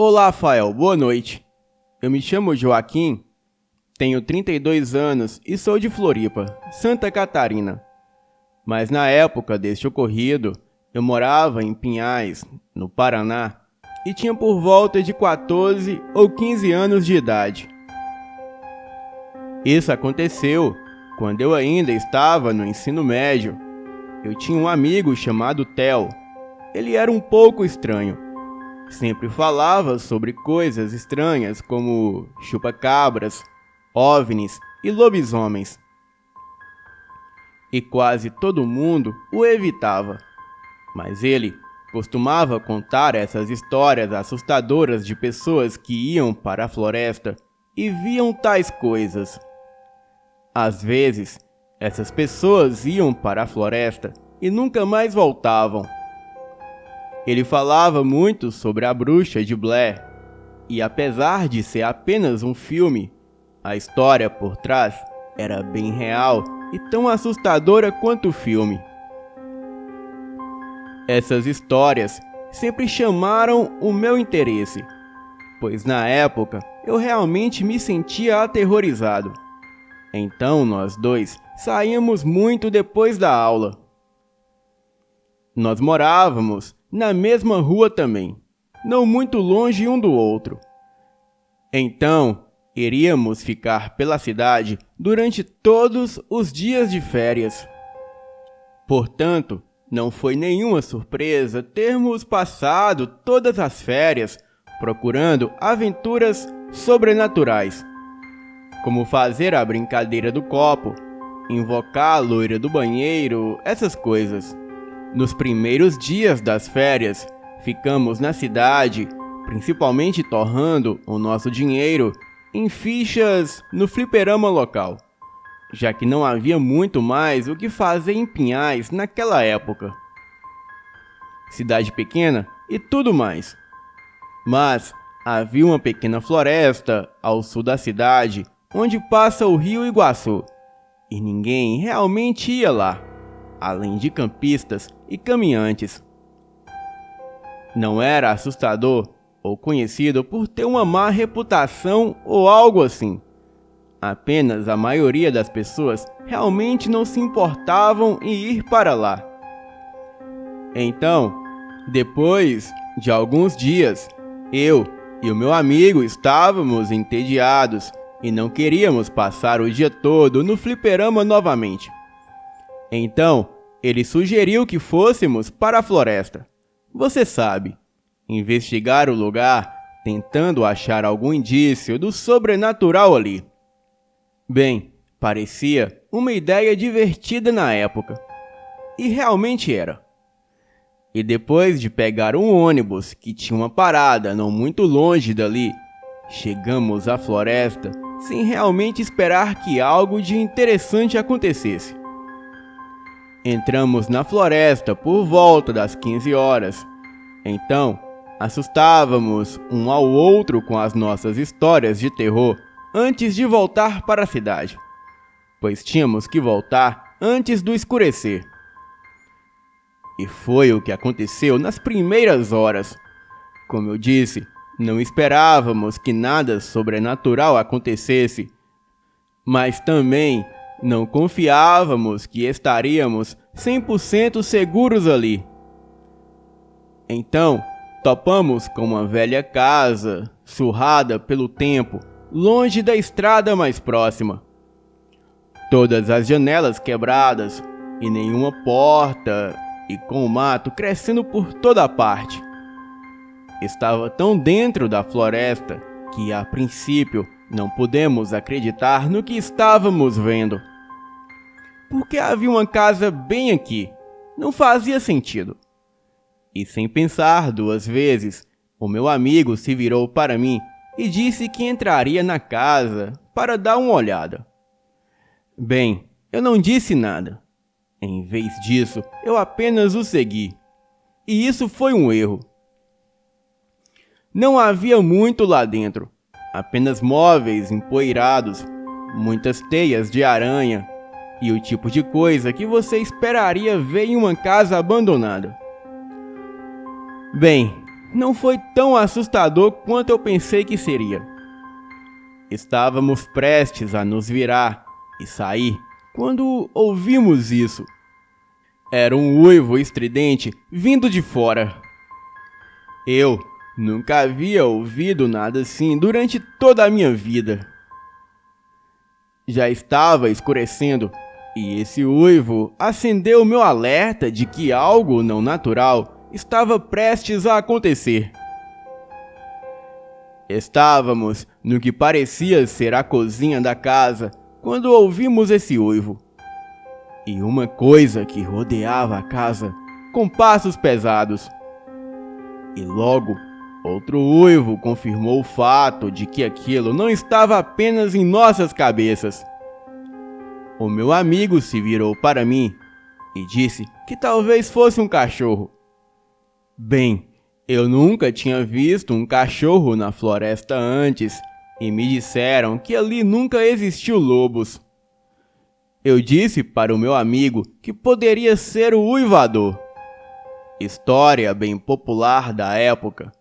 Olá, Rafael, boa noite. Eu me chamo Joaquim, tenho 32 anos e sou de Floripa, Santa Catarina. Mas na época deste ocorrido, eu morava em Pinhais, no Paraná, e tinha por volta de 14 ou 15 anos de idade. Isso aconteceu quando eu ainda estava no ensino médio. Eu tinha um amigo chamado Theo. Ele era um pouco estranho. Sempre falava sobre coisas estranhas como chupa-cabras, OVNIs e lobisomens. E quase todo mundo o evitava. Mas ele costumava contar essas histórias assustadoras de pessoas que iam para a floresta e viam tais coisas. Às vezes, essas pessoas iam para a floresta e nunca mais voltavam. Ele falava muito sobre a Bruxa de Blair, e apesar de ser apenas um filme, a história por trás era bem real e tão assustadora quanto o filme. Essas histórias sempre chamaram o meu interesse, pois na época eu realmente me sentia aterrorizado. Então nós dois saíamos muito depois da aula. Nós morávamos na mesma rua também, não muito longe um do outro. Então, iríamos ficar pela cidade durante todos os dias de férias. Portanto, não foi nenhuma surpresa termos passado todas as férias procurando aventuras sobrenaturais, como fazer a brincadeira do copo, invocar a loira do banheiro, essas coisas. Nos primeiros dias das férias, ficamos na cidade, principalmente torrando o nosso dinheiro em fichas no fliperama local, já que não havia muito mais o que fazer em Pinhais naquela época. Cidade pequena e tudo mais. Mas havia uma pequena floresta ao sul da cidade, onde passa o rio Iguaçu, e ninguém realmente ia lá, além de campistas e caminhantes. Não era assustador ou conhecido por ter uma má reputação ou algo assim. Apenas a maioria das pessoas realmente não se importavam em ir para lá. Então, depois de alguns dias, eu e o meu amigo estávamos entediados e não queríamos passar o dia todo no fliperama novamente. Então, ele sugeriu que fôssemos para a floresta. Você sabe, investigar o lugar, tentando achar algum indício do sobrenatural ali. Bem, parecia uma ideia divertida na época. E realmente era. E depois de pegar um ônibus que tinha uma parada não muito longe dali, chegamos à floresta sem realmente esperar que algo de interessante acontecesse. Entramos na floresta por volta das 15 horas. Então, assustávamos um ao outro com as nossas histórias de terror antes de voltar para a cidade, pois tínhamos que voltar antes do escurecer. E foi o que aconteceu nas primeiras horas. Como eu disse, não esperávamos que nada sobrenatural acontecesse, mas também não confiávamos que estaríamos 100% seguros ali. Então, topamos com uma velha casa, surrada pelo tempo, longe da estrada mais próxima. Todas as janelas quebradas e nenhuma porta, e com o mato crescendo por toda parte. Estava tão dentro da floresta que, a princípio, não pudemos acreditar no que estávamos vendo. Porque havia uma casa bem aqui. Não fazia sentido. E sem pensar duas vezes, o meu amigo se virou para mim e disse que entraria na casa para dar uma olhada. Bem, eu não disse nada. Em vez disso, eu apenas o segui. E isso foi um erro. Não havia muito lá dentro. Apenas móveis empoeirados, muitas teias de aranha e o tipo de coisa que você esperaria ver em uma casa abandonada. Bem, não foi tão assustador quanto eu pensei que seria. Estávamos prestes a nos virar e sair quando ouvimos isso. Era um uivo estridente vindo de fora. Eu nunca havia ouvido nada assim durante toda a minha vida. Já estava escurecendo e esse uivo acendeu meu alerta de que algo não natural estava prestes a acontecer. Estávamos no que parecia ser a cozinha da casa quando ouvimos esse uivo. E uma coisa que rodeava a casa com passos pesados. E logo, outro uivo confirmou o fato de que aquilo não estava apenas em nossas cabeças. O meu amigo se virou para mim e disse que talvez fosse um cachorro. Bem, eu nunca tinha visto um cachorro na floresta antes e me disseram que ali nunca existiu lobos. Eu disse para o meu amigo que poderia ser o uivador. História bem popular da época.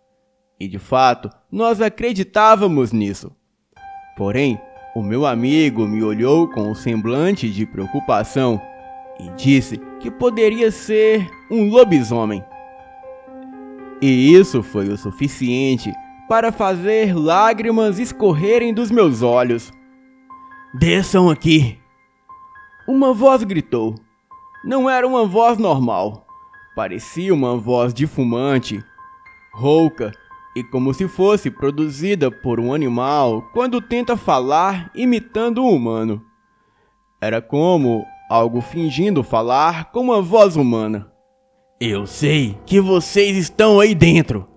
E de fato, nós acreditávamos nisso. Porém, o meu amigo me olhou com um semblante de preocupação e disse que poderia ser um lobisomem. E isso foi o suficiente para fazer lágrimas escorrerem dos meus olhos. "Desçam aqui!" Uma voz gritou. Não era uma voz normal. Parecia uma voz de fumante, rouca e como se fosse produzida por um animal quando tenta falar imitando um humano. Era como algo fingindo falar com uma voz humana. "Eu sei que vocês estão aí dentro",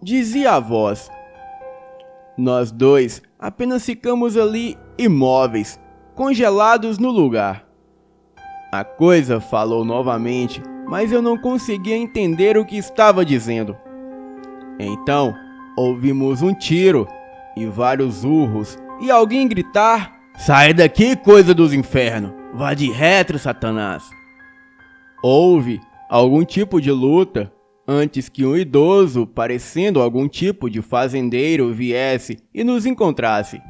dizia a voz. Nós dois apenas ficamos ali imóveis, congelados no lugar. A coisa falou novamente, mas eu não conseguia entender o que estava dizendo. Então, ouvimos um tiro e vários urros e alguém gritar: "Sai daqui, coisa dos infernos! Vá de retro, Satanás!" Houve algum tipo de luta antes que um idoso, parecendo algum tipo de fazendeiro, viesse e nos encontrasse.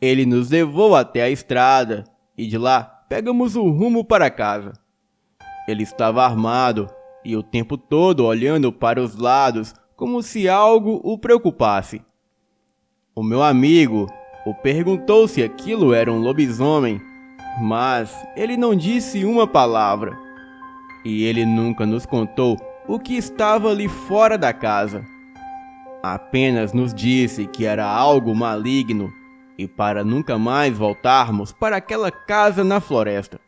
Ele nos levou até a estrada e de lá pegamos o rumo para casa. Ele estava armado e o tempo todo olhando para os lados como se algo o preocupasse. O meu amigo o perguntou se aquilo era um lobisomem, mas ele não disse uma palavra. E ele nunca nos contou o que estava ali fora da casa. Apenas nos disse que era algo maligno e para nunca mais voltarmos para aquela casa na floresta.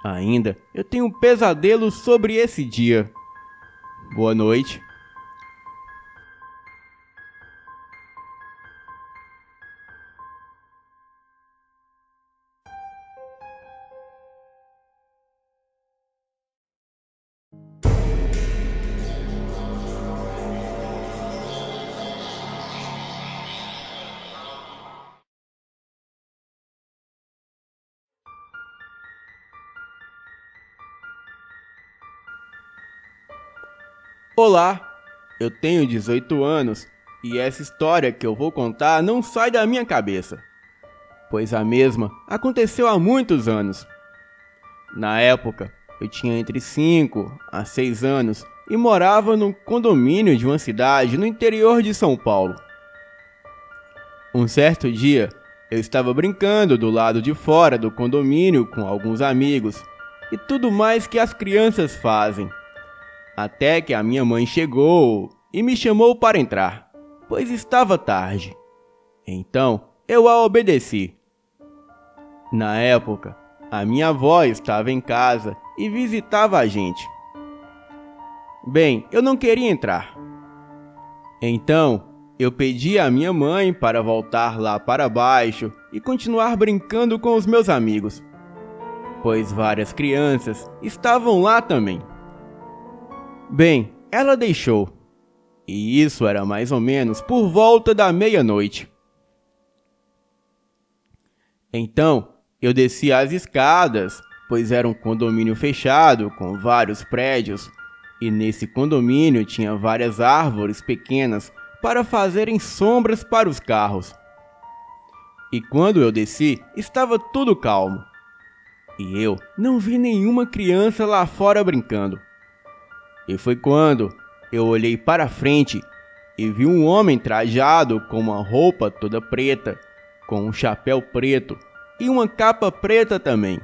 Ainda eu tenho um pesadelo sobre esse dia. Boa noite. Olá, eu tenho 18 anos e essa história que eu vou contar não sai da minha cabeça, pois a mesma aconteceu há muitos anos. Na época, eu tinha entre 5 a 6 anos e morava num condomínio de uma cidade no interior de São Paulo. Um certo dia, eu estava brincando do lado de fora do condomínio com alguns amigos e tudo mais que as crianças fazem. Até que a minha mãe chegou e me chamou para entrar, pois estava tarde. Então, eu a obedeci. Na época, a minha avó estava em casa e visitava a gente. Bem, eu não queria entrar. Então, eu pedi à minha mãe para voltar lá para baixo e continuar brincando com os meus amigos, pois várias crianças estavam lá também. Bem, ela deixou, e isso era mais ou menos por volta da meia-noite. Então, eu desci as escadas, pois era um condomínio fechado com vários prédios, E nesse condomínio tinha várias árvores pequenas para fazerem sombras para os carros. E quando eu desci, estava tudo calmo. E eu não vi nenhuma criança lá fora brincando. E foi quando eu olhei para frente e vi um homem trajado com uma roupa toda preta, com um chapéu preto e uma capa preta também.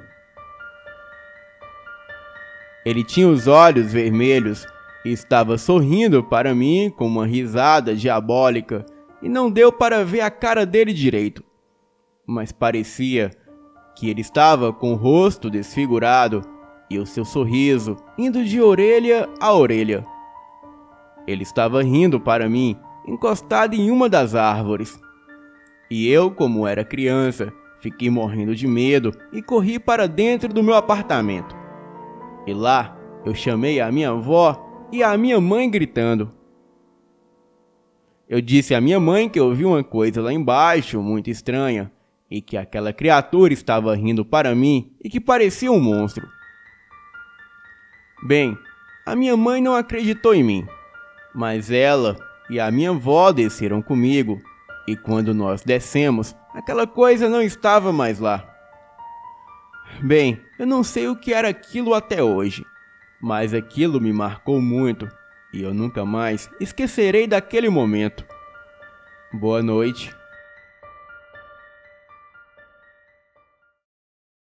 Ele tinha os olhos vermelhos e estava sorrindo para mim com uma risada diabólica, e não deu para ver a cara dele direito, mas parecia que ele estava com o rosto desfigurado e o seu sorriso indo de orelha a orelha. Ele estava rindo para mim, encostado em uma das árvores. E eu, como era criança, fiquei morrendo de medo e corri para dentro do meu apartamento. E lá eu chamei a minha avó e a minha mãe gritando. Eu disse à minha mãe que eu vi uma coisa lá embaixo muito estranha e que aquela criatura estava rindo para mim e que parecia um monstro. Bem, a minha mãe não acreditou em mim, mas ela e a minha avó desceram comigo, e quando nós descemos, aquela coisa não estava mais lá. Bem, eu não sei o que era aquilo até hoje, mas aquilo me marcou muito, e eu nunca mais esquecerei daquele momento. Boa noite.